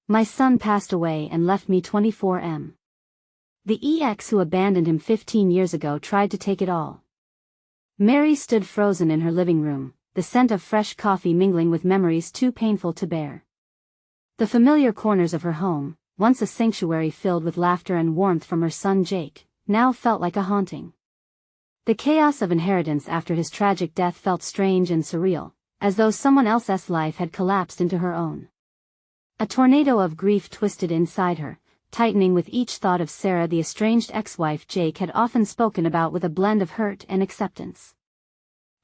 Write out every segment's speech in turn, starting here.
My son passed away and left me 24M. The ex who abandoned him 15 years ago tried to take it all. Mary stood frozen in her living room, the scent of fresh coffee mingling with memories too painful to bear. The familiar corners of her home, once a sanctuary filled with laughter and warmth from her son Jake, now felt like a haunting. The chaos of inheritance after his tragic death felt strange and surreal, as though someone else's life had collapsed into her own. A tornado of grief twisted inside her, tightening with each thought of Sarah, the estranged ex-wife Jake had often spoken about, with a blend of hurt and acceptance.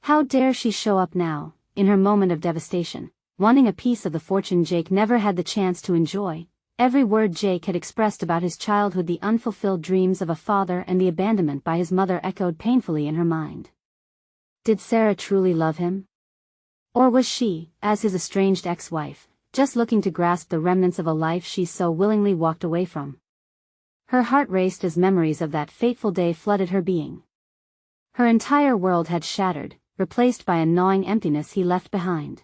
How dare she show up now, in her moment of devastation, wanting a piece of the fortune Jake never had the chance to enjoy? Every word Jake had expressed about his childhood, the unfulfilled dreams of a father and the abandonment by his mother, echoed painfully in her mind. Did Sarah truly love him? Or was she, as his estranged ex-wife, just looking to grasp the remnants of a life she so willingly walked away from? Her heart raced as memories of that fateful day flooded her being. Her entire world had shattered, replaced by a gnawing emptiness he left behind.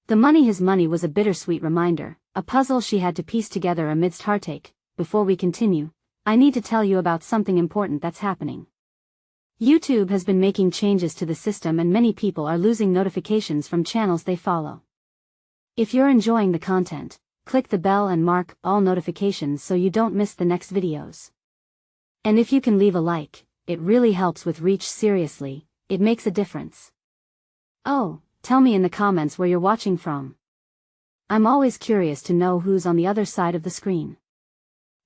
His money was a bittersweet reminder, a puzzle she had to piece together amidst heartache. Before we continue, I need to tell you about something important that's happening. YouTube has been making changes to the system and many people are losing notifications from channels they follow. If you're enjoying the content, click the bell and mark all notifications so you don't miss the next videos. And if you can leave a like, it really helps with reach. Seriously, it makes a difference. Oh, tell me in the comments where you're watching from. I'm always curious to know who's on the other side of the screen.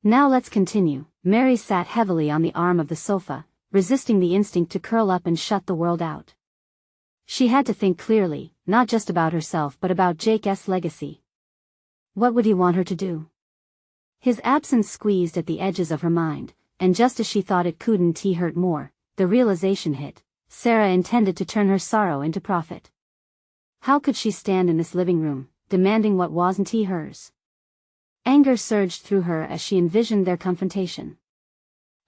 Now let's continue. Mary sat heavily on the arm of the sofa, resisting the instinct to curl up and shut the world out. She had to think clearly, not just about herself but about Jake's legacy. What would he want her to do? His absence squeezed at the edges of her mind, and just as she thought it couldn't hurt more, the realization hit: Sarah intended to turn her sorrow into profit. How could she stand in this living room, demanding what wasn't hers? Anger surged through her as she envisioned their confrontation.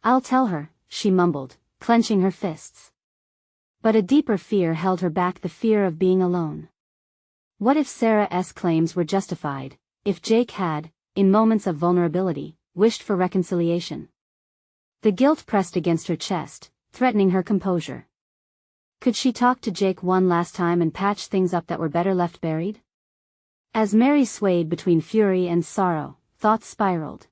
"I'll tell her," she mumbled, clenching her fists. But a deeper fear held her back, the fear of being alone. What if Sarah's claims were justified, if Jake had, in moments of vulnerability, wished for reconciliation? The guilt pressed against her chest, threatening her composure. Could she talk to Jake one last time and patch things up that were better left buried? As Mary swayed between fury and sorrow, thoughts spiraled.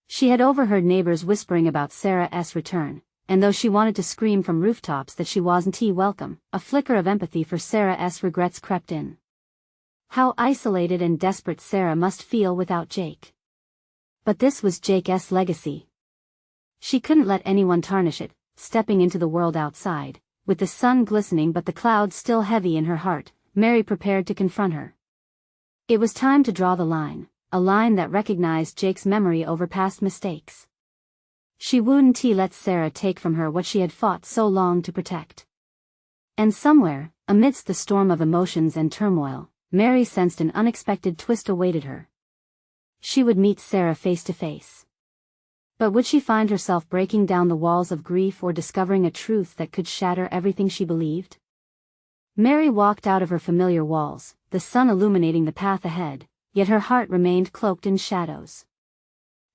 She had overheard neighbors whispering about Sarah's return, and though she wanted to scream from rooftops that she wasn't welcome, a flicker of empathy for Sarah's regrets crept in. How isolated and desperate Sarah must feel without Jake. But this was Jake's legacy. She couldn't let anyone tarnish it. Stepping into the world outside, with the sun glistening but the clouds still heavy in her heart, Mary prepared to confront her. It was time to draw the line, a line that recognized Jake's memory over past mistakes. She wouldn't let Sarah take from her what she had fought so long to protect. And somewhere, amidst the storm of emotions and turmoil, Mary sensed an unexpected twist awaited her. She would meet Sarah face to face. But would she find herself breaking down the walls of grief or discovering a truth that could shatter everything she believed? Mary walked out of her familiar walls, the sun illuminating the path ahead, yet her heart remained cloaked in shadows.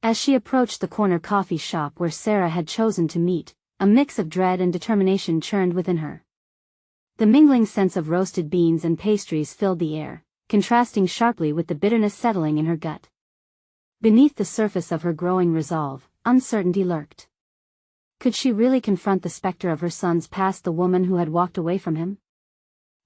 As she approached the corner coffee shop where Sarah had chosen to meet, a mix of dread and determination churned within her. The mingling scents of roasted beans and pastries filled the air, contrasting sharply with the bitterness settling in her gut. Beneath the surface of her growing resolve, uncertainty lurked. Could she really confront the specter of her son's past, the woman who had walked away from him?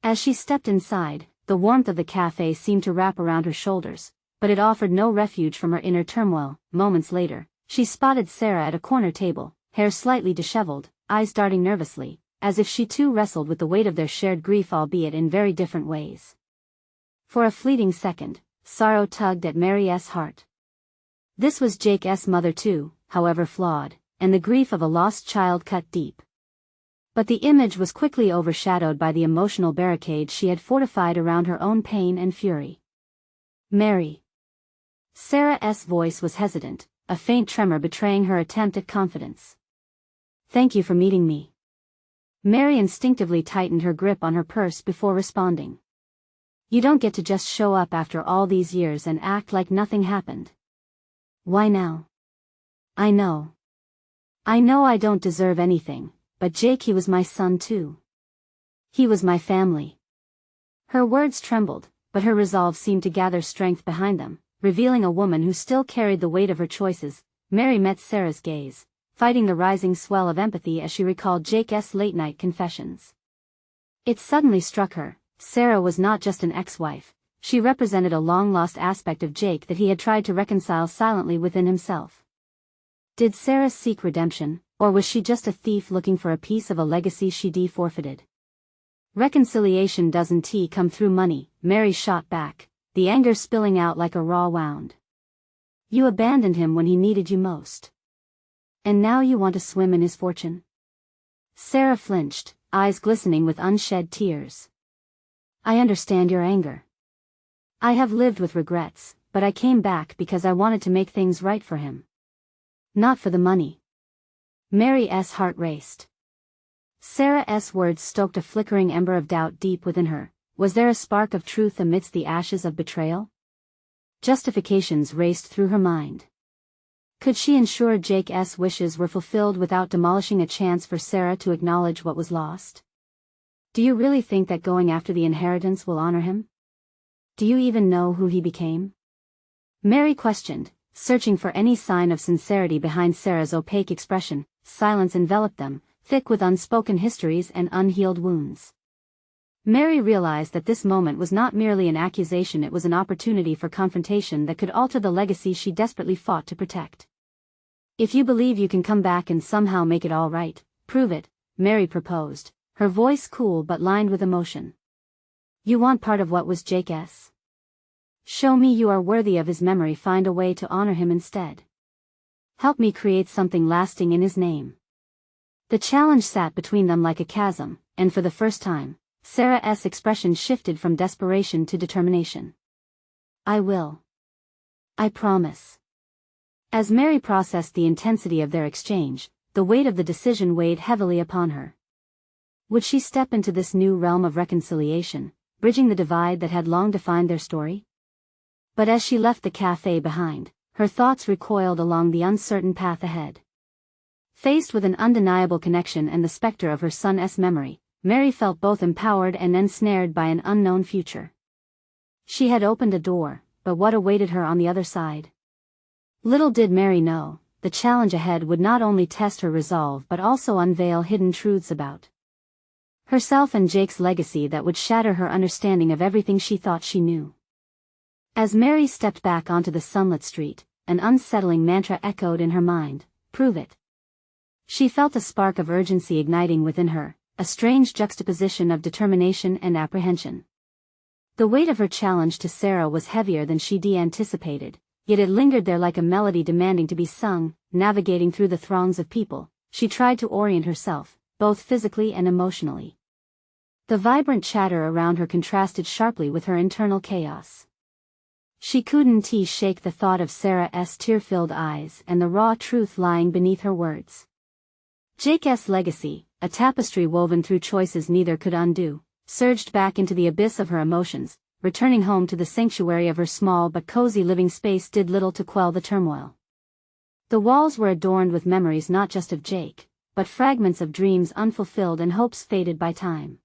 As she stepped inside, the warmth of the cafe seemed to wrap around her shoulders, but it offered no refuge from her inner turmoil. Moments later, she spotted Sarah at a corner table, hair slightly disheveled, eyes darting nervously, as if she too wrestled with the weight of their shared grief, albeit in very different ways. For a fleeting second, sorrow tugged at Mary's heart. This was Jake's mother too, however flawed, and the grief of a lost child cut deep. But the image was quickly overshadowed by the emotional barricade she had fortified around her own pain and fury. "Mary." Sarah's voice was hesitant, a faint tremor betraying her attempt at confidence. "Thank you for meeting me." Mary instinctively tightened her grip on her purse before responding. You don't get to just show up after all these years and act like nothing happened. Why now? I know. I know I don't deserve anything, but Jake, he was my son too. He was my family. Her words trembled, but her resolve seemed to gather strength behind them, revealing a woman who still carried the weight of her choices. Mary met Sarah's gaze, fighting the rising swell of empathy as she recalled Jake's late-night confessions. It suddenly struck her, Sarah was not just an ex-wife, she represented a long-lost aspect of Jake that he had tried to reconcile silently within himself. Did Sarah seek redemption, or was she just a thief looking for a piece of a legacy she'd forfeited? Reconciliation doesn't come through money, Mary shot back, the anger spilling out like a raw wound. You abandoned him when he needed you most. And now you want to swim in his fortune? Sarah flinched, eyes glistening with unshed tears. I understand your anger. I have lived with regrets, but I came back because I wanted to make things right for him. Not for the money. Mary's heart raced. Sarah's words stoked a flickering ember of doubt deep within her. Was there a spark of truth amidst the ashes of betrayal? Justifications raced through her mind. Could she ensure Jake's wishes were fulfilled without demolishing a chance for Sarah to acknowledge what was lost? Do you really think that going after the inheritance will honor him? Do you even know who he became? Mary questioned, searching for any sign of sincerity behind Sarah's opaque expression. Silence enveloped them, thick with unspoken histories and unhealed wounds. Mary realized that this moment was not merely an accusation, it was an opportunity for confrontation that could alter the legacy she desperately fought to protect. If you believe you can come back and somehow make it all right, prove it, Mary proposed, her voice cool but lined with emotion. You want part of what was Jake's? Show me you are worthy of his memory, find a way to honor him instead. Help me create something lasting in his name. The challenge sat between them like a chasm, and for the first time, Sarah's expression shifted from desperation to determination. I will. I promise. As Mary processed the intensity of their exchange, the weight of the decision weighed heavily upon her. Would she step into this new realm of reconciliation, bridging the divide that had long defined their story? But as she left the cafe behind, her thoughts recoiled along the uncertain path ahead. Faced with an undeniable connection and the specter of her son's memory, Mary felt both empowered and ensnared by an unknown future. She had opened a door, but what awaited her on the other side? Little did Mary know, the challenge ahead would not only test her resolve but also unveil hidden truths about herself and Jake's legacy that would shatter her understanding of everything she thought she knew. As Mary stepped back onto the sunlit street, an unsettling mantra echoed in her mind, prove it. She felt a spark of urgency igniting within her, a strange juxtaposition of determination and apprehension. The weight of her challenge to Sarah was heavier than she'd anticipated, yet it lingered there like a melody demanding to be sung. Navigating through the throngs of people, she tried to orient herself, both physically and emotionally. The vibrant chatter around her contrasted sharply with her internal chaos. She couldn't shake the thought of Sarah's tear-filled eyes and the raw truth lying beneath her words. Jake's legacy, a tapestry woven through choices neither could undo, surged back into the abyss of her emotions. Returning home to the sanctuary of her small but cozy living space did little to quell the turmoil. The walls were adorned with memories not just of Jake, but fragments of dreams unfulfilled and hopes faded by time.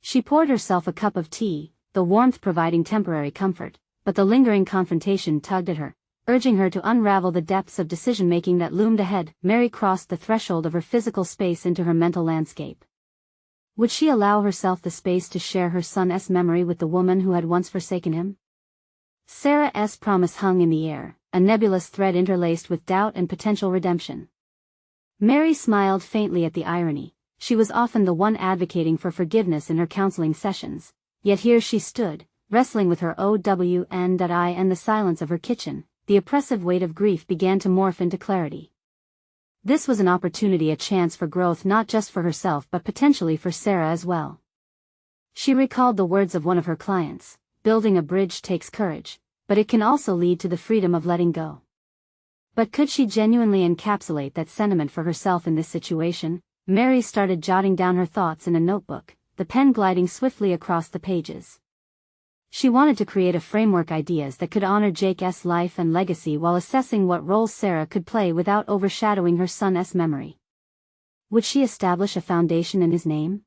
She poured herself a cup of tea, the warmth providing temporary comfort, but the lingering confrontation tugged at her, urging her to unravel the depths of decision-making that loomed ahead. Mary crossed the threshold of her physical space into her mental landscape. Would she allow herself the space to share her son's memory with the woman who had once forsaken him? Sarah's promise hung in the air, a nebulous thread interlaced with doubt and potential redemption. Mary smiled faintly at the irony. She was often the one advocating for forgiveness in her counseling sessions, yet here she stood, wrestling with her OWN and the silence of her kitchen. The oppressive weight of grief began to morph into clarity. This was an opportunity, a chance for growth not just for herself but potentially for Sarah as well. She recalled the words of one of her clients, building a bridge takes courage, but it can also lead to the freedom of letting go. But could she genuinely encapsulate that sentiment for herself in this situation? Mary started jotting down her thoughts in a notebook, the pen gliding swiftly across the pages. She wanted to create a framework ideas that could honor Jake's life and legacy while assessing what role Sarah could play without overshadowing her son's memory. Would she establish a foundation in his name?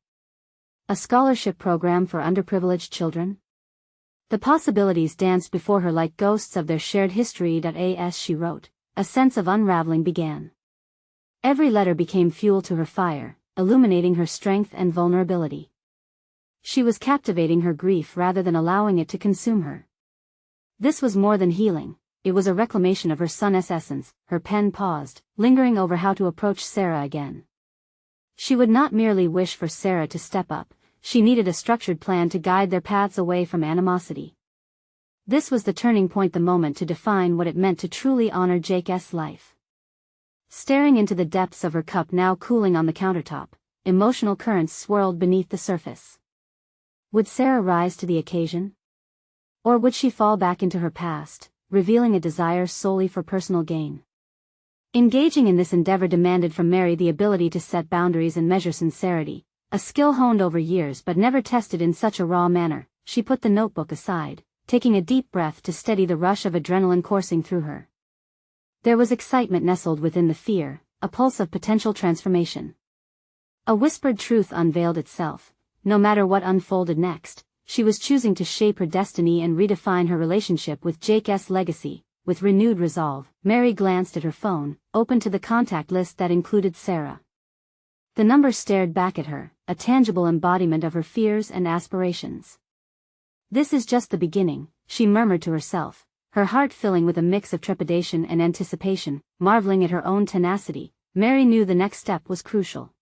A scholarship program for underprivileged children? The possibilities danced before her like ghosts of their shared history. As she wrote, a sense of unraveling began. Every letter became fuel to her fire, illuminating her strength and vulnerability. She was captivating her grief rather than allowing it to consume her. This was more than healing, it was a reclamation of her son's essence. Her pen paused, lingering over how to approach Sarah again. She would not merely wish for Sarah to step up, she needed a structured plan to guide their paths away from animosity. This was the turning point, the moment to define what it meant to truly honor Jake's life. Staring into the depths of her cup now cooling on the countertop, emotional currents swirled beneath the surface. Would Sarah rise to the occasion? Or would she fall back into her past, revealing a desire solely for personal gain? Engaging in this endeavor demanded from Mary the ability to set boundaries and measure sincerity, a skill honed over years but never tested in such a raw manner. She put the notebook aside, taking a deep breath to steady the rush of adrenaline coursing through her. There was excitement nestled within the fear, a pulse of potential transformation. A whispered truth unveiled itself. No matter what unfolded next, she was choosing to shape her destiny and redefine her relationship with Jake's legacy. With renewed resolve, Mary glanced at her phone, open to the contact list that included Sarah. The number stared back at her, a tangible embodiment of her fears and aspirations. "This is just the beginning," she murmured to herself, her heart filling with a mix of trepidation and anticipation. Marveling at her own tenacity, Mary knew the next step was crucial.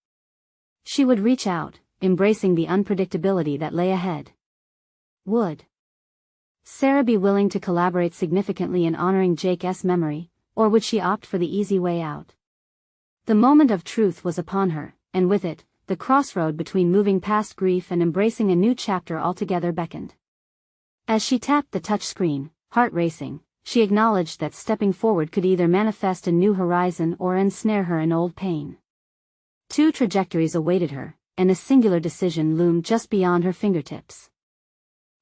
She would reach out, embracing the unpredictability that lay ahead. Would Sarah be willing to collaborate significantly in honoring Jake's memory, or would she opt for the easy way out? The moment of truth was upon her, and with it, the crossroad between moving past grief and embracing a new chapter altogether beckoned. As she tapped the touchscreen, heart racing, she acknowledged that stepping forward could either manifest a new horizon or ensnare her in old pain. Two trajectories awaited her, and a singular decision loomed just beyond her fingertips.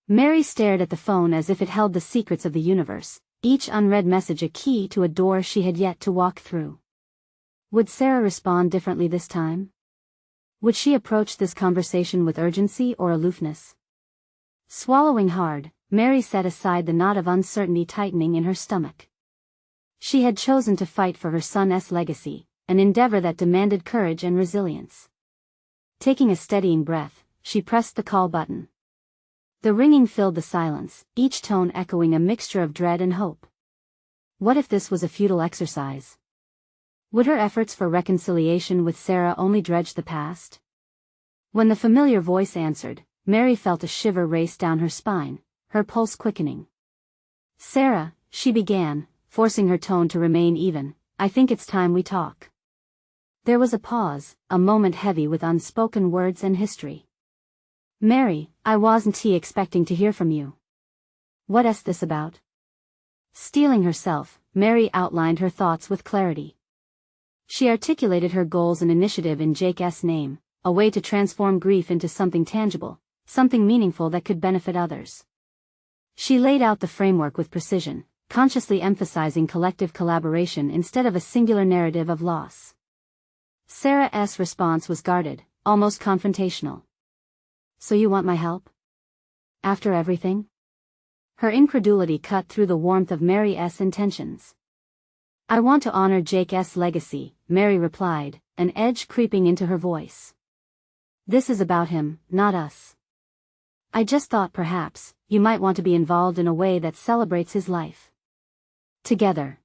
Mary stared at the phone as if it held the secrets of the universe, each unread message a key to a door she had yet to walk through. Would Sarah respond differently this time? Would she approach this conversation with urgency or aloofness? Swallowing hard, Mary set aside the knot of uncertainty tightening in her stomach. She had chosen to fight for her son's legacy, an endeavor that demanded courage and resilience. Taking a steadying breath, she pressed the call button. The ringing filled the silence, each tone echoing a mixture of dread and hope. What if this was a futile exercise? Would her efforts for reconciliation with Sarah only dredge the past? When the familiar voice answered, Mary felt a shiver race down her spine, her pulse quickening. "Sarah," she began, forcing her tone to remain even, "I think it's time we talk." There was a pause, a moment heavy with unspoken words and history. "Mary, I wasn't expecting to hear from you. What's this about?" Steeling herself, Mary outlined her thoughts with clarity. She articulated her goals and initiative in Jake's name, a way to transform grief into something tangible, something meaningful that could benefit others. She laid out the framework with precision, consciously emphasizing collective collaboration instead of a singular narrative of loss. Sarah's response was guarded, almost confrontational. "So you want my help? After everything?" Her incredulity cut through the warmth of Mary's intentions. "I want to honor Jake's legacy," Mary replied, an edge creeping into her voice. "This is about him, not us. I just thought perhaps you might want to be involved in a way that celebrates his life." Together.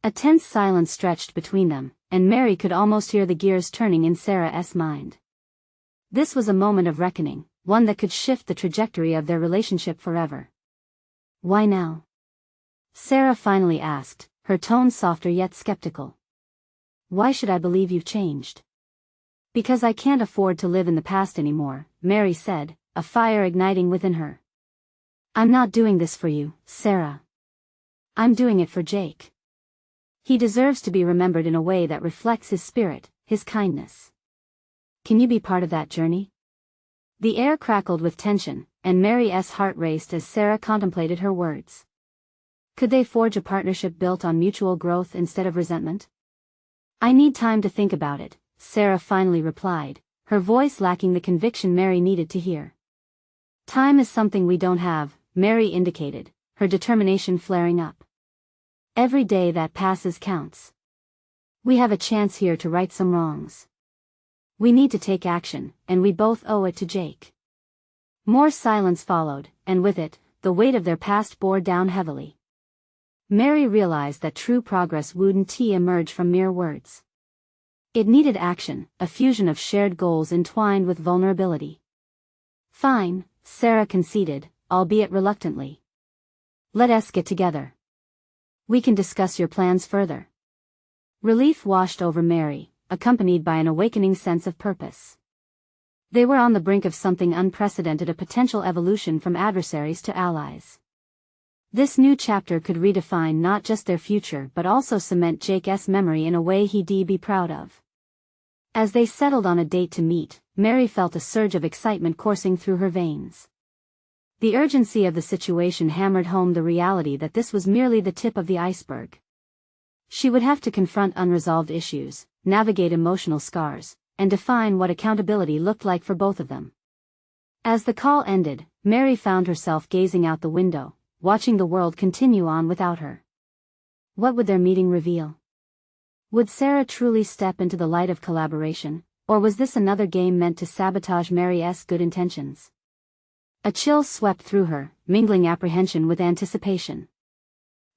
A tense silence stretched between them, and Mary could almost hear the gears turning in Sarah's mind. This was a moment of reckoning, one that could shift the trajectory of their relationship forever. "Why now?" Sarah finally asked, her tone softer yet skeptical. "Why should I believe you've changed?" "Because I can't afford to live in the past anymore," Mary said, a fire igniting within her. "I'm not doing this for you, Sarah. I'm doing it for Jake. He deserves to be remembered in a way that reflects his spirit, his kindness. Can you be part of that journey?" The air crackled with tension, and Mary's heart raced as Sarah contemplated her words. Could they forge a partnership built on mutual growth instead of resentment? I need time to think about it, Sarah finally replied, her voice lacking the conviction Mary needed to hear. Time is something we don't have, Mary indicated, her determination flaring up. Every day that passes counts. We have a chance here to right some wrongs. We need to take action, and we both owe it to Jake. More silence followed, and with it, the weight of their past bore down heavily. Mary realized that true progress wouldn't emerge from mere words. It needed action, a fusion of shared goals entwined with vulnerability. Fine, Sarah conceded, albeit reluctantly. Let us get together. We can discuss your plans further. Relief washed over Mary, accompanied by an awakening sense of purpose. They were on the brink of something unprecedented, a potential evolution from adversaries to allies. This new chapter could redefine not just their future but also cement Jake's memory in a way he'd be proud of. As they settled on a date to meet, Mary felt a surge of excitement coursing through her veins. The urgency of the situation hammered home the reality that this was merely the tip of the iceberg. She would have to confront unresolved issues, navigate emotional scars, and define what accountability looked like for both of them. As the call ended, Mary found herself gazing out the window, watching the world continue on without her. What would their meeting reveal? Would Sarah truly step into the light of collaboration, or was this another game meant to sabotage Mary's good intentions? A chill swept through her, mingling apprehension with anticipation.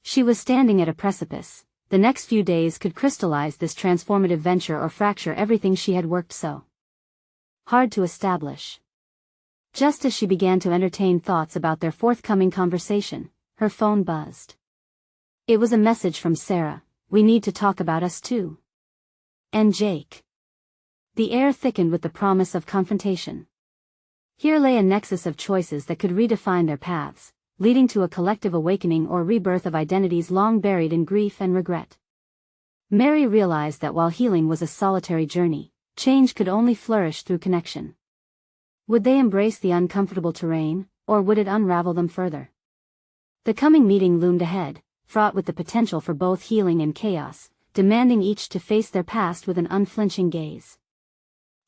She was standing at a precipice. The next few days could crystallize this transformative venture or fracture everything she had worked so hard to establish. Just as she began to entertain thoughts about their forthcoming conversation, her phone buzzed. It was a message from Sarah. We need to talk about us too. And Jake. The air thickened with the promise of confrontation. Here lay a nexus of choices that could redefine their paths, leading to a collective awakening or rebirth of identities long buried in grief and regret. Mary realized that while healing was a solitary journey, change could only flourish through connection. Would they embrace the uncomfortable terrain, or would it unravel them further? The coming meeting loomed ahead, fraught with the potential for both healing and chaos, demanding each to face their past with an unflinching gaze.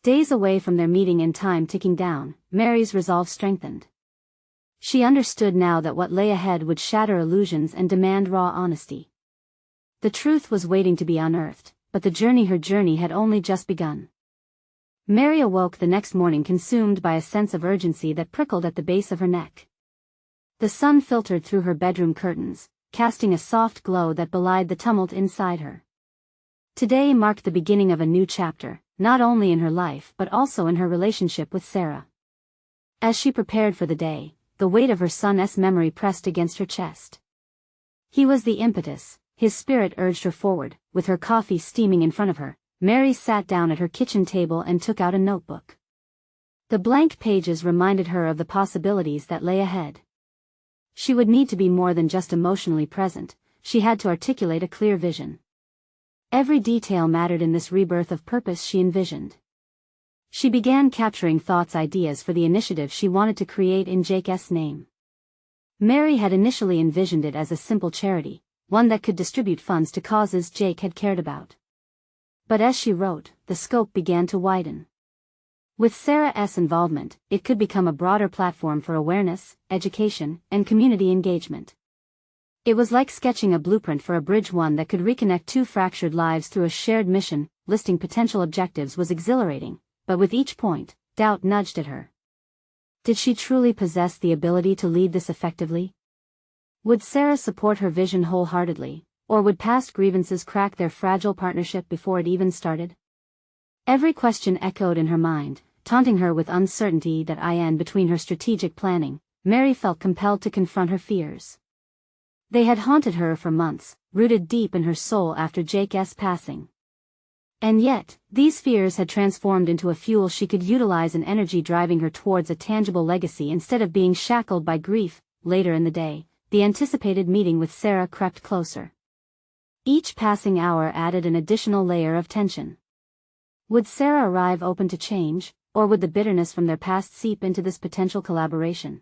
Days away from their meeting and time ticking down, Mary's resolve strengthened. She understood now that what lay ahead would shatter illusions and demand raw honesty. The truth was waiting to be unearthed, but her journey had only just begun. Mary awoke the next morning consumed by a sense of urgency that prickled at the base of her neck. The sun filtered through her bedroom curtains, casting a soft glow that belied the tumult inside her. Today marked the beginning of a new chapter, not only in her life but also in her relationship with Sarah. As she prepared for the day, the weight of her son's memory pressed against her chest. He was the impetus, his spirit urged her forward. With her coffee steaming in front of her, Mary sat down at her kitchen table and took out a notebook. The blank pages reminded her of the possibilities that lay ahead. She would need to be more than just emotionally present, she had to articulate a clear vision. Every detail mattered in this rebirth of purpose she envisioned. She began capturing ideas for the initiative she wanted to create in Jake's name. Mary had initially envisioned it as a simple charity, one that could distribute funds to causes Jake had cared about. But as she wrote, the scope began to widen. With Sarah's involvement, it could become a broader platform for awareness, education, and community engagement. It was like sketching a blueprint for a bridge, one that could reconnect two fractured lives through a shared mission. Listing potential objectives was exhilarating, but with each point, doubt nudged at her. Did she truly possess the ability to lead this effectively? Would Sarah support her vision wholeheartedly, or would past grievances crack their fragile partnership before it even started? Every question echoed in her mind, taunting her with uncertainty that between her strategic planning, Mary felt compelled to confront her fears. They had haunted her for months, rooted deep in her soul after Jake's passing. And yet, these fears had transformed into a fuel she could utilize, an energy driving her towards a tangible legacy instead of being shackled by grief. Later in the day, the anticipated meeting with Sarah crept closer. Each passing hour added an additional layer of tension. Would Sarah arrive open to change, or would the bitterness from their past seep into this potential collaboration?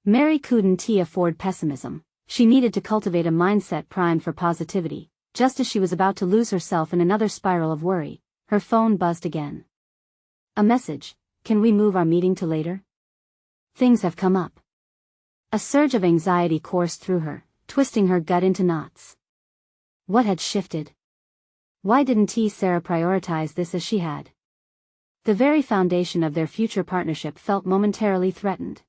Mary couldn't afford pessimism. She needed to cultivate a mindset primed for positivity. Just as she was about to lose herself in another spiral of worry, her phone buzzed again. A message: "Can we move our meeting to later? Things have come up." A surge of anxiety coursed through her, twisting her gut into knots. What had shifted? Why didn't Sarah prioritize this as she had? The very foundation of their future partnership felt momentarily threatened.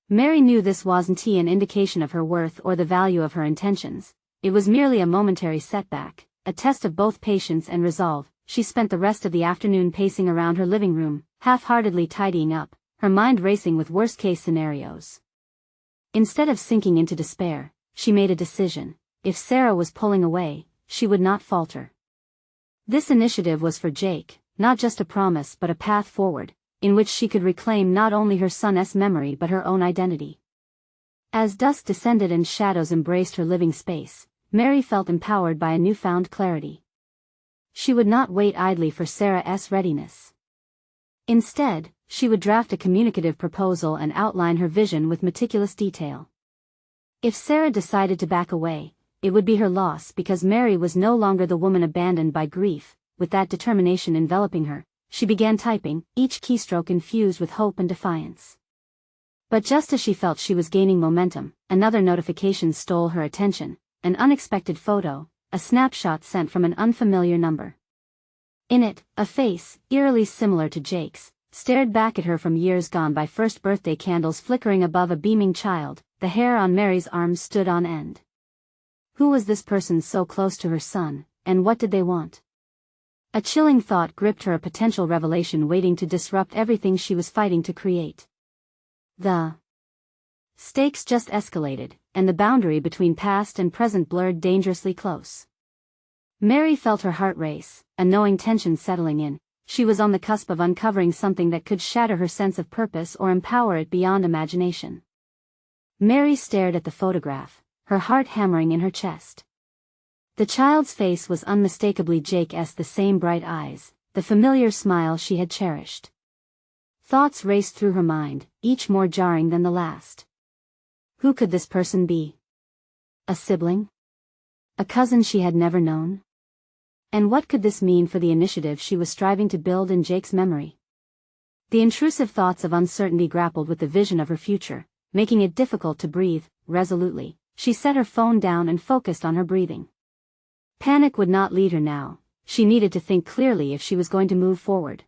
Mary knew this wasn't an indication of her worth or the value of her intentions. It was merely a momentary setback, a test of both patience and resolve. She spent the rest of the afternoon pacing around her living room, half-heartedly tidying up, her mind racing with worst-case scenarios. Instead of sinking into despair, she made a decision. If Sarah was pulling away, she would not falter. This initiative was for Jake, not just a promise but a path forward, in which she could reclaim not only her son's memory but her own identity. As dusk descended and shadows embraced her living space, Mary felt empowered by a newfound clarity. She would not wait idly for Sarah's readiness. Instead, she would draft a communicative proposal and outline her vision with meticulous detail. If Sarah decided to back away, it would be her loss because Mary was no longer the woman abandoned by grief. With that determination enveloping her, she began typing, each keystroke infused with hope and defiance. But just as she felt she was gaining momentum, another notification stole her attention, an unexpected photo, a snapshot sent from an unfamiliar number. In it, a face, eerily similar to Jake's, stared back at her from years gone by, first birthday candles flickering above a beaming child. The hair on Mary's arms stood on end. Who was this person so close to her son, and what did they want? A chilling thought gripped her, a potential revelation waiting to disrupt everything she was fighting to create. The stakes just escalated, and the boundary between past and present blurred dangerously close. Mary felt her heart race, a knowing tension settling in. She was on the cusp of uncovering something that could shatter her sense of purpose or empower it beyond imagination. Mary stared at the photograph, her heart hammering in her chest. The child's face was unmistakably Jake's, the same bright eyes, the familiar smile she had cherished. Thoughts raced through her mind, each more jarring than the last. Who could this person be? A sibling? A cousin she had never known? And what could this mean for the initiative she was striving to build in Jake's memory? The intrusive thoughts of uncertainty grappled with the vision of her future, making it difficult to breathe. Resolutely, she set her phone down and focused on her breathing. Panic would not lead her now. She needed to think clearly if she was going to move forward.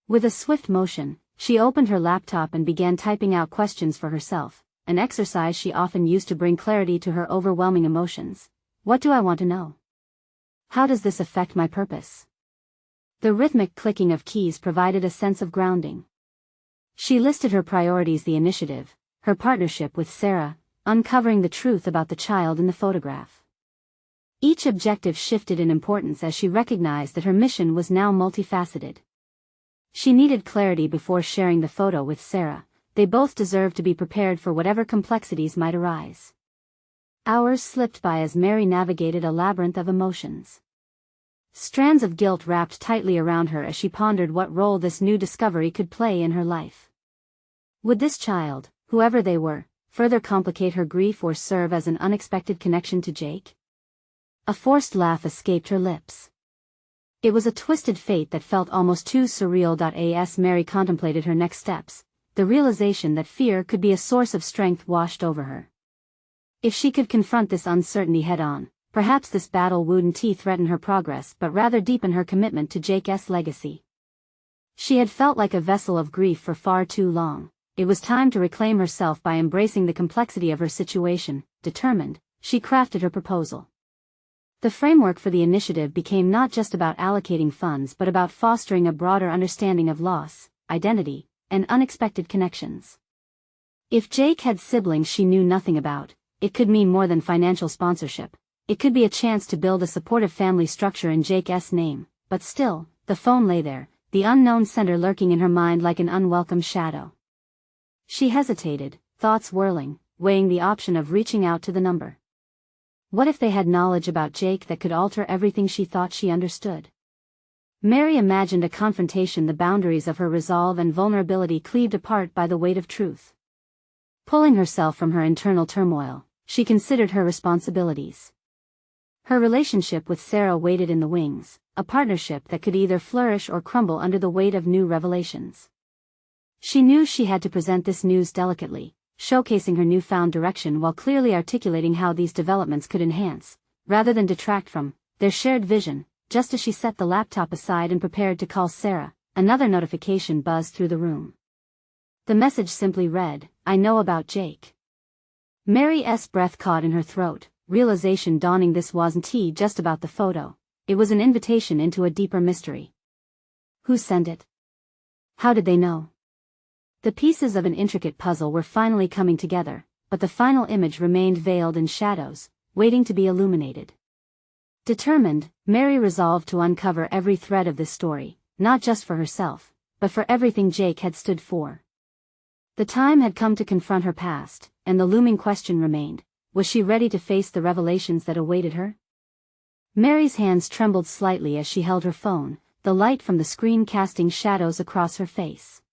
With a swift motion, she opened her laptop and began typing out questions for herself, an exercise she often used to bring clarity to her overwhelming emotions. What do I want to know? How does this affect my purpose? The rhythmic clicking of keys provided a sense of grounding. She listed her priorities: the initiative, her partnership with Sarah, uncovering the truth about the child in the photograph. Each objective shifted in importance as she recognized that her mission was now multifaceted. She needed clarity before sharing the photo with Sarah. They both deserved to be prepared for whatever complexities might arise. Hours slipped by as Mary navigated a labyrinth of emotions. Strands of guilt wrapped tightly around her as she pondered what role this new discovery could play in her life. Would this child, whoever they were, further complicate her grief or serve as an unexpected connection to Jake? A forced laugh escaped her lips. It was a twisted fate that felt almost too surreal. As Mary contemplated her next steps, the realization that fear could be a source of strength washed over her. If she could confront this uncertainty head-on, perhaps this battle wouldn't threaten her progress but rather deepen her commitment to Jake's legacy. She had felt like a vessel of grief for far too long. It was time to reclaim herself by embracing the complexity of her situation. Determined, she crafted her proposal. The framework for the initiative became not just about allocating funds but about fostering a broader understanding of loss, identity, and unexpected connections. If Jake had siblings she knew nothing about, it could mean more than financial sponsorship. It could be a chance to build a supportive family structure in Jake's name. But still, the phone lay there, the unknown sender lurking in her mind like an unwelcome shadow. She hesitated, thoughts whirling, weighing the option of reaching out to the number. What if they had knowledge about Jake that could alter everything she thought she understood? Mary imagined a confrontation, the boundaries of her resolve and vulnerability cleaved apart by the weight of truth. Pulling herself from her internal turmoil, she considered her responsibilities. Her relationship with Sarah waited in the wings, a partnership that could either flourish or crumble under the weight of new revelations. She knew she had to present this news delicately, showcasing her newfound direction while clearly articulating how these developments could enhance, rather than detract from, their shared vision. Just as she set the laptop aside and prepared to call Sarah, another notification buzzed through the room. The message simply read, "I know about Jake." Mary's breath caught in her throat, realization dawning this wasn't just about the photo, it was an invitation into a deeper mystery. Who sent it? How did they know? The pieces of an intricate puzzle were finally coming together, but the final image remained veiled in shadows, waiting to be illuminated. Determined, Mary resolved to uncover every thread of this story, not just for herself, but for everything Jake had stood for. The time had come to confront her past, and the looming question remained, was she ready to face the revelations that awaited her? Mary's hands trembled slightly as she held her phone, the light from the screen casting shadows across her face.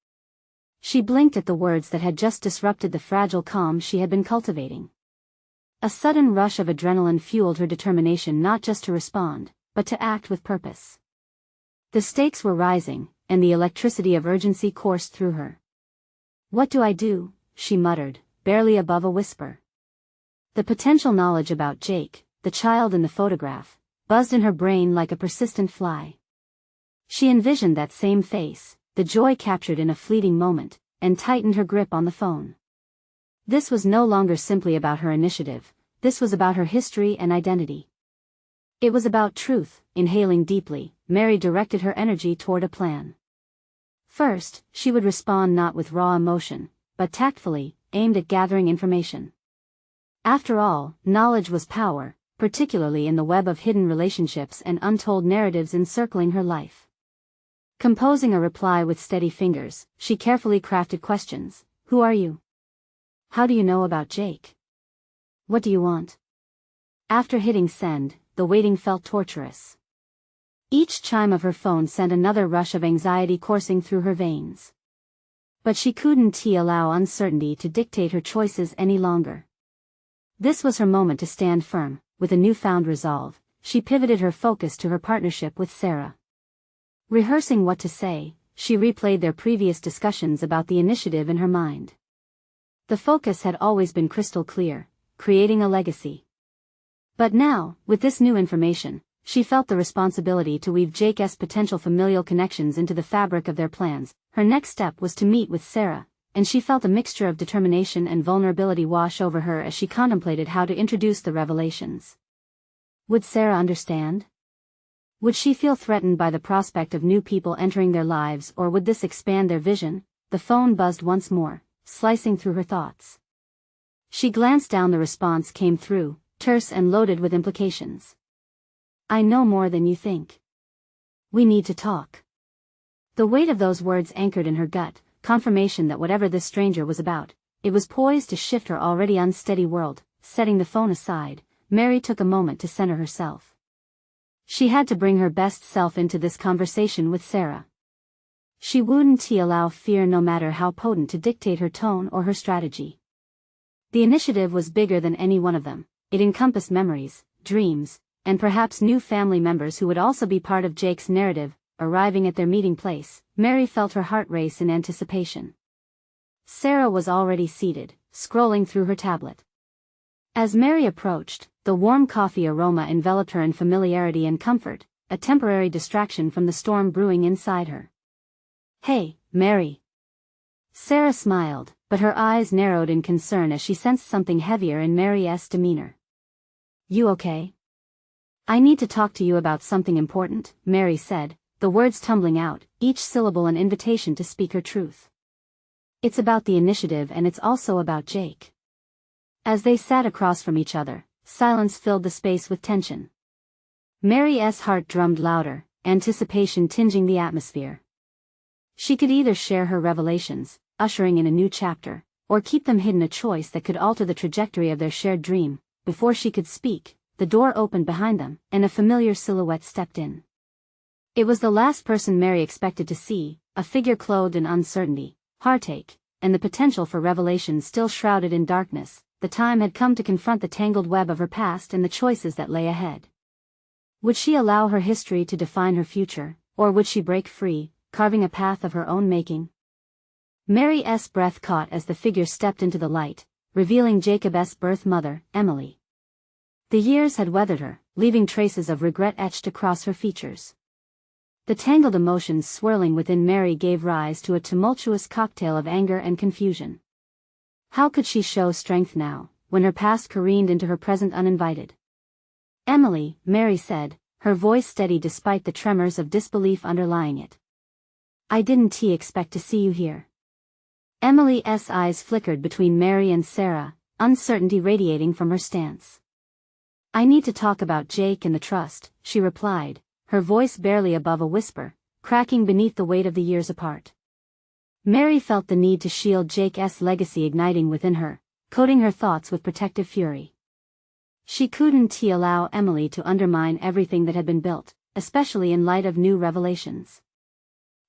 She blinked at the words that had just disrupted the fragile calm she had been cultivating. A sudden rush of adrenaline fueled her determination not just to respond, but to act with purpose. The stakes were rising, and the electricity of urgency coursed through her. "What do I do?" she muttered, barely above a whisper. The potential knowledge about Jake, the child in the photograph, buzzed in her brain like a persistent fly. She envisioned that same face, the joy captured in a fleeting moment, and tightened her grip on the phone. This was no longer simply about her initiative, this was about her history and identity. It was about truth. Inhaling deeply, Mary directed her energy toward a plan. First, she would respond not with raw emotion, but tactfully, aimed at gathering information. After all, knowledge was power, particularly in the web of hidden relationships and untold narratives encircling her life. Composing a reply with steady fingers, she carefully crafted questions. Who are you? How do you know about Jake? What do you want? After hitting send, the waiting felt torturous. Each chime of her phone sent another rush of anxiety coursing through her veins. But she couldn't allow uncertainty to dictate her choices any longer. This was her moment to stand firm. With a newfound resolve, she pivoted her focus to her partnership with Sarah. Rehearsing what to say, she replayed their previous discussions about the initiative in her mind. The focus had always been crystal clear, creating a legacy. But now, with this new information, she felt the responsibility to weave Jake's potential familial connections into the fabric of their plans. Her next step was to meet with Sarah, and she felt a mixture of determination and vulnerability wash over her as she contemplated how to introduce the revelations. Would Sarah understand? Would she feel threatened by the prospect of new people entering their lives, or would this expand their vision? The phone buzzed once more, slicing through her thoughts. She glanced down. The response came through, terse and loaded with implications. "I know more than you think. We need to talk." The weight of those words anchored in her gut, confirmation that whatever this stranger was about, it was poised to shift her already unsteady world. Setting the phone aside, Mary took a moment to center herself. She had to bring her best self into this conversation with Sarah. She wouldn't allow fear, no matter how potent, to dictate her tone or her strategy. The initiative was bigger than any one of them. It encompassed memories, dreams, and perhaps new family members who would also be part of Jake's narrative. Arriving at their meeting place, Mary felt her heart race in anticipation. Sarah was already seated, scrolling through her tablet. As Mary approached, the warm coffee aroma enveloped her in familiarity and comfort, a temporary distraction from the storm brewing inside her. "Hey, Mary." Sarah smiled, but her eyes narrowed in concern as she sensed something heavier in Mary's demeanor. "You okay?" "I need to talk to you about something important," Mary said, the words tumbling out, each syllable an invitation to speak her truth. "It's about the initiative, and it's also about Jake." As they sat across from each other, silence filled the space with tension. Mary's heart drummed louder, anticipation tinging the atmosphere. She could either share her revelations, ushering in a new chapter, or keep them hidden, a choice that could alter the trajectory of their shared dream. Before she could speak, the door opened behind them, and a familiar silhouette stepped in. It was the last person Mary expected to see, a figure clothed in uncertainty, heartache, and the potential for revelation still shrouded in darkness. The time had come to confront the tangled web of her past and the choices that lay ahead. Would she allow her history to define her future, or would she break free, carving a path of her own making? Mary's breath caught as the figure stepped into the light, revealing Jacob's birth mother, Emily. The years had weathered her, leaving traces of regret etched across her features. The tangled emotions swirling within Mary gave rise to a tumultuous cocktail of anger and confusion. How could she show strength now, when her past careened into her present uninvited? "Emily," Mary said, her voice steady despite the tremors of disbelief underlying it. "I didn't expect to see you here." Emily's eyes flickered between Mary and Sarah, uncertainty radiating from her stance. "I need to talk about Jake and the trust," she replied, her voice barely above a whisper, cracking beneath the weight of the years apart. Mary felt the need to shield Jake's legacy igniting within her, coating her thoughts with protective fury. She couldn't allow Emily to undermine everything that had been built, especially in light of new revelations.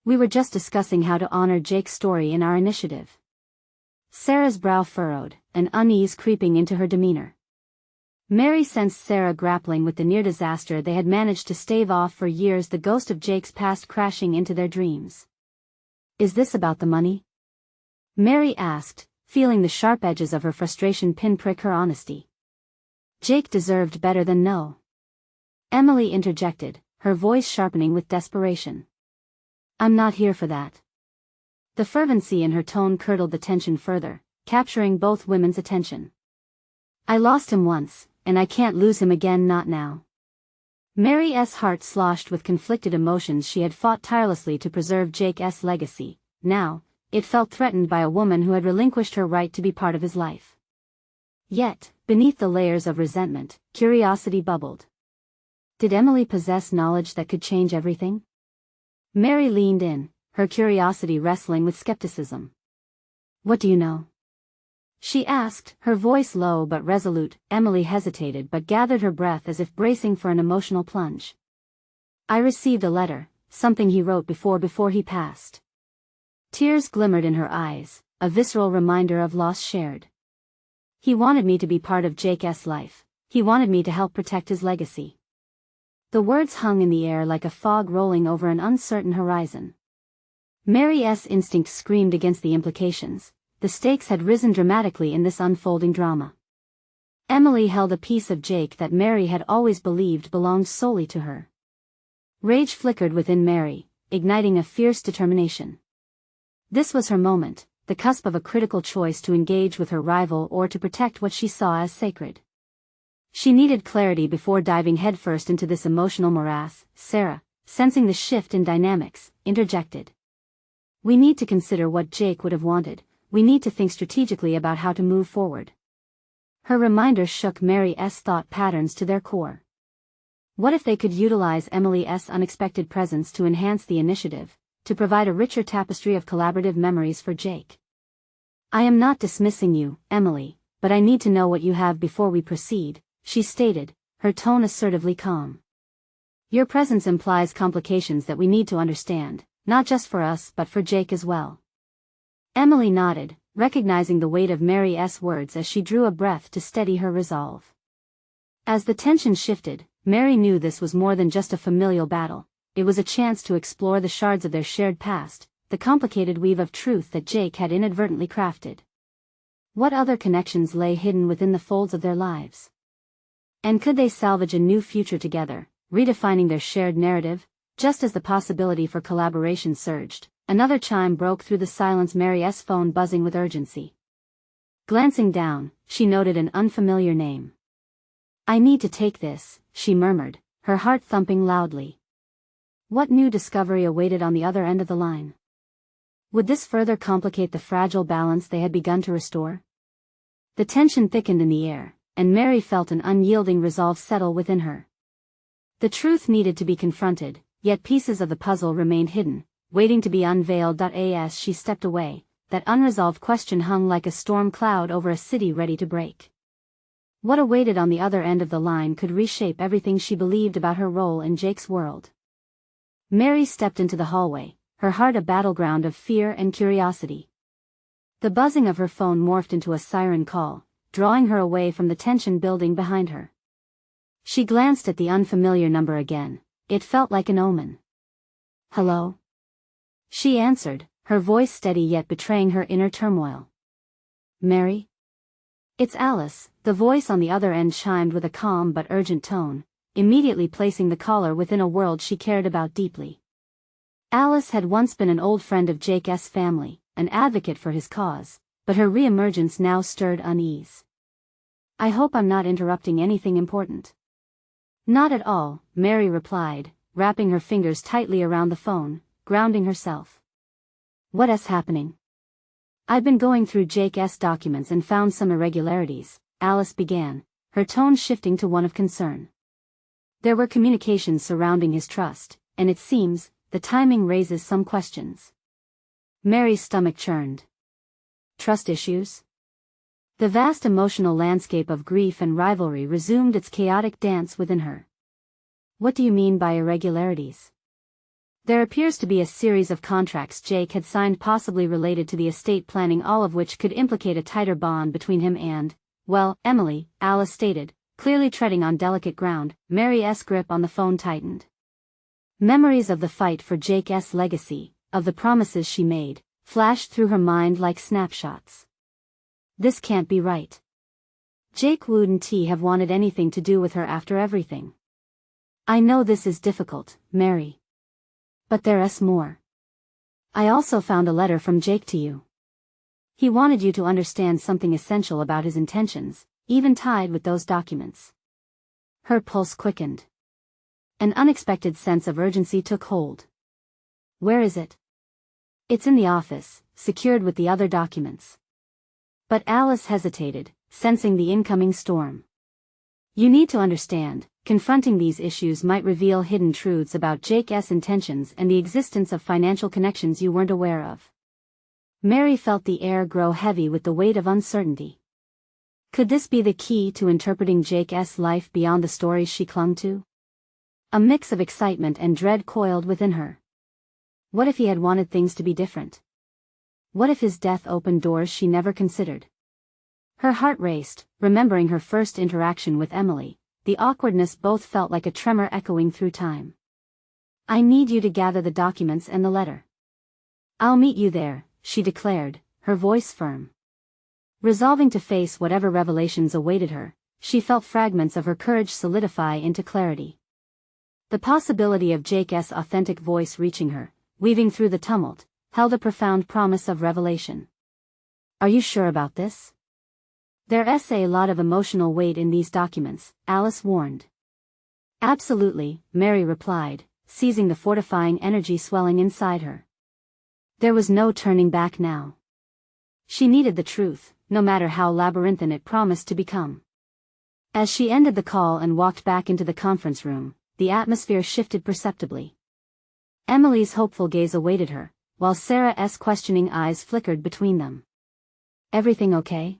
"We were just discussing how to honor Jake's story in our initiative." Sarah's brow furrowed, an unease creeping into her demeanor. Mary sensed Sarah grappling with the near disaster they had managed to stave off for years, the ghost of Jake's past crashing into their dreams. "Is this about the money?" Mary asked, feeling the sharp edges of her frustration pinprick her honesty. "Jake deserved better than no." Emily interjected, her voice sharpening with desperation. "I'm not here for that." The fervency in her tone curdled the tension further, capturing both women's attention. "I lost him once, and I can't lose him again, not now." Mary's heart sloshed with conflicted emotions. She had fought tirelessly to preserve Jake's legacy. Now, it felt threatened by a woman who had relinquished her right to be part of his life. Yet, beneath the layers of resentment, curiosity bubbled. Did Emily possess knowledge that could change everything? Mary leaned in, her curiosity wrestling with skepticism. "What do you know?" she asked, her voice low but resolute. Emily hesitated but gathered her breath as if bracing for an emotional plunge. "I received a letter, something he wrote before he passed." Tears glimmered in her eyes, a visceral reminder of loss shared. "He wanted me to be part of Jake's life. He wanted me to help protect his legacy." The words hung in the air like a fog rolling over an uncertain horizon. Mary's instinct screamed against the implications. The stakes had risen dramatically in this unfolding drama. Emily held a piece of Jake that Mary had always believed belonged solely to her. Rage flickered within Mary, igniting a fierce determination. This was her moment, the cusp of a critical choice to engage with her rival or to protect what she saw as sacred. She needed clarity before diving headfirst into this emotional morass. Sarah, sensing the shift in dynamics, interjected. "We need to consider what Jake would have wanted. We need to think strategically about how to move forward." Her reminder shook Mary's thought patterns to their core. What if they could utilize Emily's unexpected presence to enhance the initiative, to provide a richer tapestry of collaborative memories for Jake? "I am not dismissing you, Emily, but I need to know what you have before we proceed," she stated, her tone assertively calm. "Your presence implies complications that we need to understand, not just for us but for Jake as well." Emily nodded, recognizing the weight of Mary's words as she drew a breath to steady her resolve. As the tension shifted, Mary knew this was more than just a familial battle. It was a chance to explore the shards of their shared past, the complicated weave of truth that Jake had inadvertently crafted. What other connections lay hidden within the folds of their lives? And could they salvage a new future together, redefining their shared narrative? Just as the possibility for collaboration surged, another chime broke through the silence, Mary's phone buzzing with urgency. Glancing down, she noted an unfamiliar name. "I need to take this," she murmured, her heart thumping loudly. What new discovery awaited on the other end of the line? Would this further complicate the fragile balance they had begun to restore? The tension thickened in the air, and Mary felt an unyielding resolve settle within her. The truth needed to be confronted, yet pieces of the puzzle remained hidden, waiting to be unveiled. As she stepped away, that unresolved question hung like a storm cloud over a city ready to break. What awaited on the other end of the line could reshape everything she believed about her role in Jake's world. Mary stepped into the hallway, her heart a battleground of fear and curiosity. The buzzing of her phone morphed into a siren call, drawing her away from the tension building behind her. She glanced at the unfamiliar number again. It felt like an omen. "Hello?" She answered, her voice steady yet betraying her inner turmoil. "Mary?" "It's Alice," the voice on the other end chimed with a calm but urgent tone, immediately placing the caller within a world she cared about deeply. Alice had once been an old friend of Jake's family, an advocate for his cause, but her re-emergence now stirred unease. "I hope I'm not interrupting anything important." "Not at all," Mary replied, wrapping her fingers tightly around the phone, grounding herself. "What's happening?" "I've been going through Jake's documents and found some irregularities," Alice began, her tone shifting to one of concern. "There were communications surrounding his trust, and it seems, the timing raises some questions." Mary's stomach churned. Trust issues? The vast emotional landscape of grief and rivalry resumed its chaotic dance within her. "What do you mean by irregularities?" "There appears to be a series of contracts Jake had signed possibly related to the estate planning, all of which could implicate a tighter bond between him and, well, Emily," Alice stated, clearly treading on delicate ground. Mary's grip on the phone tightened. Memories of the fight for Jake's legacy, of the promises she made, flashed through her mind like snapshots. This can't be right. Jake wouldn't have wanted anything to do with her after everything. "I know this is difficult, Mary. But there's more. I also found a letter from Jake to you. He wanted you to understand something essential about his intentions, even tied with those documents." Her pulse quickened. An unexpected sense of urgency took hold. "Where is it?" "It's in the office, secured with the other documents." But Alice hesitated, sensing the incoming storm. "You need to understand, confronting these issues might reveal hidden truths about Jake's intentions and the existence of financial connections you weren't aware of." Mary felt the air grow heavy with the weight of uncertainty. Could this be the key to interpreting Jake's life beyond the stories she clung to? A mix of excitement and dread coiled within her. What if he had wanted things to be different? What if his death opened doors she never considered? Her heart raced, remembering her first interaction with Emily. The awkwardness both felt like a tremor echoing through time. "I need you to gather the documents and the letter." "I'll meet you there," she declared, her voice firm. Resolving to face whatever revelations awaited her, she felt fragments of her courage solidify into clarity. The possibility of Jake's authentic voice reaching her, weaving through the tumult, held a profound promise of revelation. "Are you sure about this?" "There's a lot of emotional weight in these documents," Alice warned. "Absolutely," Mary replied, seizing the fortifying energy swelling inside her. There was no turning back now. She needed the truth, no matter how labyrinthine it promised to become. As she ended the call and walked back into the conference room, the atmosphere shifted perceptibly. Emily's hopeful gaze awaited her, while Sarah's questioning eyes flickered between them. "Everything okay?"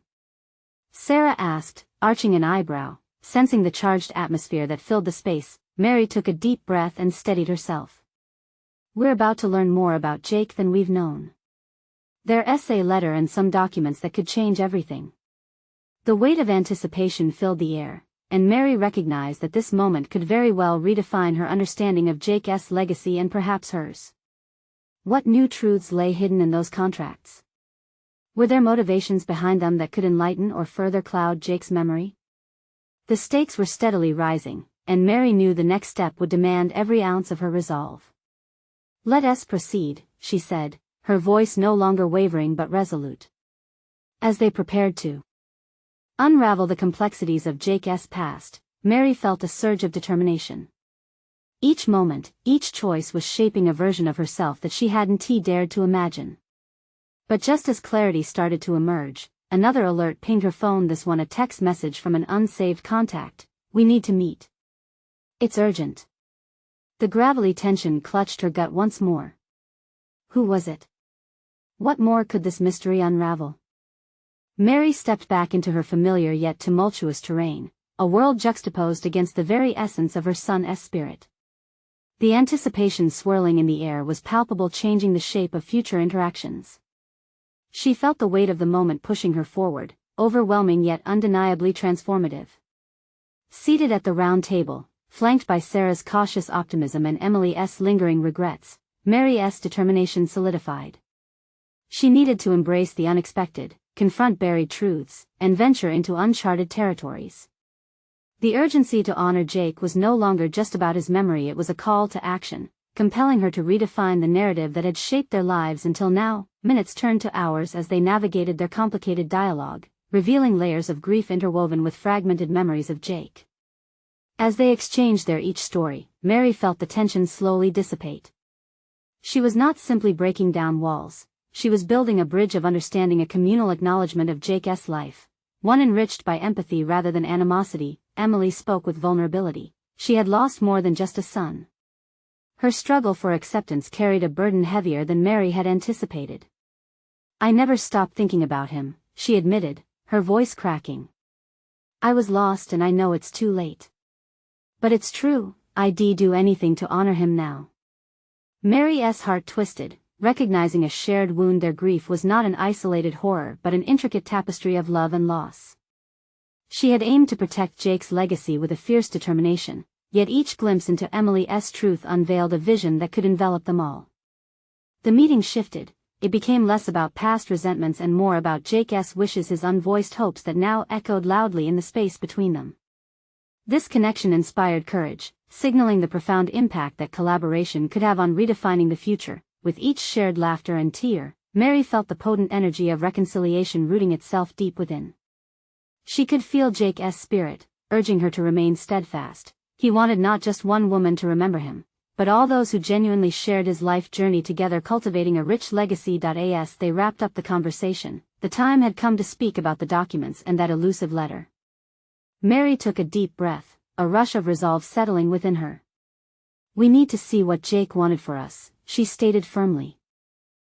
Sarah asked, arching an eyebrow, sensing the charged atmosphere that filled the space. Mary took a deep breath and steadied herself. "We're about to learn more about Jake than we've known. There's a letter and some documents that could change everything." The weight of anticipation filled the air, and Mary recognized that this moment could very well redefine her understanding of Jake's legacy and perhaps hers. What new truths lay hidden in those contracts? Were there motivations behind them that could enlighten or further cloud Jake's memory? The stakes were steadily rising, and Mary knew the next step would demand every ounce of her resolve. "Let us proceed," she said, her voice no longer wavering but resolute. As they prepared to unravel the complexities of Jake's past, Mary felt a surge of determination. Each moment, each choice was shaping a version of herself that she hadn't dared to imagine. But just as clarity started to emerge, another alert pinged her phone, this one a text message from an unsaved contact. "We need to meet. It's urgent." The gravelly tension clutched her gut once more. Who was it? What more could this mystery unravel? Mary stepped back into her familiar yet tumultuous terrain, a world juxtaposed against the very essence of her son's spirit. The anticipation swirling in the air was palpable, changing the shape of future interactions. She felt the weight of the moment pushing her forward, overwhelming yet undeniably transformative. Seated at the round table, flanked by Sarah's cautious optimism and Emily's lingering regrets, Mary's determination solidified. She needed to embrace the unexpected, confront buried truths, and venture into uncharted territories. The urgency to honor Jake was no longer just about his memory, it was a call to action, compelling her to redefine the narrative that had shaped their lives until now. Minutes turned to hours as they navigated their complicated dialogue, revealing layers of grief interwoven with fragmented memories of Jake. As they exchanged their each story, Mary felt the tension slowly dissipate. She was not simply breaking down walls, she was building a bridge of understanding, a communal acknowledgement of Jake's life, one enriched by empathy rather than animosity. Emily spoke with vulnerability. She had lost more than just a son. Her struggle for acceptance carried a burden heavier than Mary had anticipated. "I never stopped thinking about him," she admitted, her voice cracking. "I was lost and I know it's too late. But it's true, I'd do anything to honor him now." Mary's heart twisted, recognizing a shared wound. Their grief was not an isolated horror but an intricate tapestry of love and loss. She had aimed to protect Jake's legacy with a fierce determination, yet each glimpse into Emily's truth unveiled a vision that could envelop them all. The meeting shifted. It became less about past resentments and more about Jake's wishes, his unvoiced hopes that now echoed loudly in the space between them. This connection inspired courage, signaling the profound impact that collaboration could have on redefining the future. With each shared laughter and tear, Mary felt the potent energy of reconciliation rooting itself deep within. She could feel Jake's spirit, urging her to remain steadfast. He wanted not just one woman to remember him, but all those who genuinely shared his life journey together, cultivating a rich legacy. As they wrapped up the conversation, the time had come to speak about the documents and that elusive letter. Mary took a deep breath, a rush of resolve settling within her. "We need to see what Jake wanted for us," she stated firmly.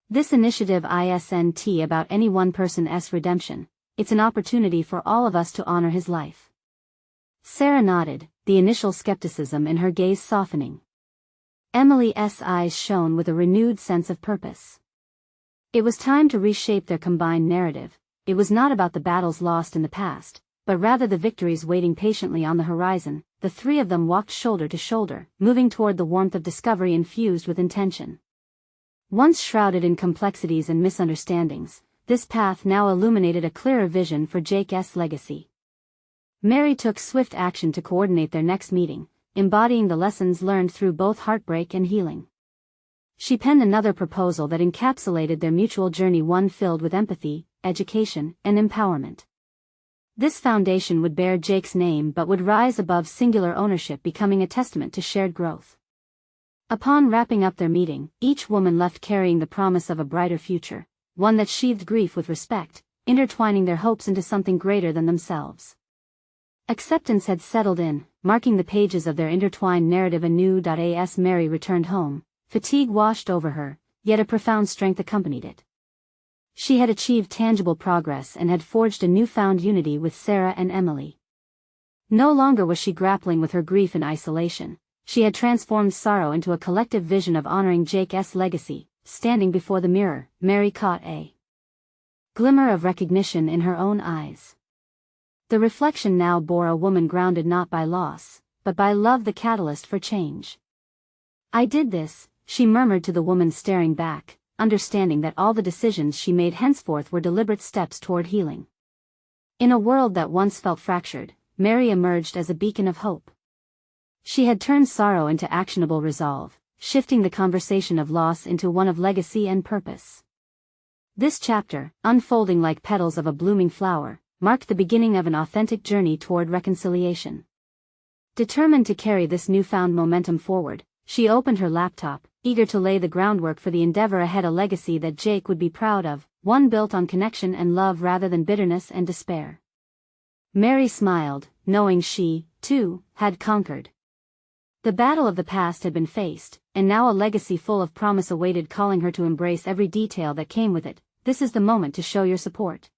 "This initiative isn't about any one person's redemption, it's an opportunity for all of us to honor his life." Sarah nodded, the initial skepticism in her gaze softening. Emily's eyes shone with a renewed sense of purpose. It was time to reshape their combined narrative. It was not about the battles lost in the past, but rather the victories waiting patiently on the horizon. The three of them walked shoulder to shoulder, moving toward the warmth of discovery infused with intention. Once shrouded in complexities and misunderstandings, this path now illuminated a clearer vision for Jake's legacy. Mary took swift action to coordinate their next meeting, embodying the lessons learned through both heartbreak and healing. She penned another proposal that encapsulated their mutual journey, one filled with empathy, education, and empowerment. This foundation would bear Jake's name but would rise above singular ownership, becoming a testament to shared growth. Upon wrapping up their meeting, each woman left carrying the promise of a brighter future, one that sheathed grief with respect, intertwining their hopes into something greater than themselves. Acceptance had settled in, marking the pages of their intertwined narrative anew. As Mary returned home, fatigue washed over her, yet a profound strength accompanied it. She had achieved tangible progress and had forged a newfound unity with Sarah and Emily. No longer was she grappling with her grief in isolation, she had transformed sorrow into a collective vision of honoring Jake's legacy. Standing before the mirror, Mary caught a glimmer of recognition in her own eyes. The reflection now bore a woman grounded not by loss, but by love, the catalyst for change. "I did this," she murmured to the woman staring back, understanding that all the decisions she made henceforth were deliberate steps toward healing. In a world that once felt fractured, Mary emerged as a beacon of hope. She had turned sorrow into actionable resolve, shifting the conversation of loss into one of legacy and purpose. This chapter, unfolding like petals of a blooming flower, marked the beginning of an authentic journey toward reconciliation. Determined to carry this newfound momentum forward, she opened her laptop, eager to lay the groundwork for the endeavor ahead, a legacy that Jake would be proud of, one built on connection and love rather than bitterness and despair. Mary smiled, knowing she, too, had conquered. The battle of the past had been faced, and now a legacy full of promise awaited, calling her to embrace every detail that came with it. This is the moment to show your support.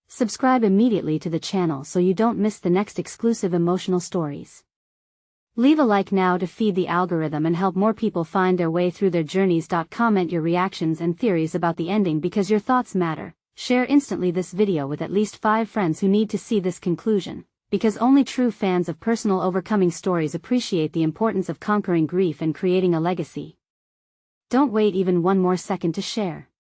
Subscribe immediately to the channel so you don't miss the next exclusive emotional stories. Leave a like now to feed the algorithm and help more people find their way through their journeys. Comment your reactions and theories about the ending because your thoughts matter. Share instantly this video with at least 5 friends who need to see this conclusion, because only true fans of personal overcoming stories appreciate the importance of conquering grief and creating a legacy. Don't wait even one more second to share.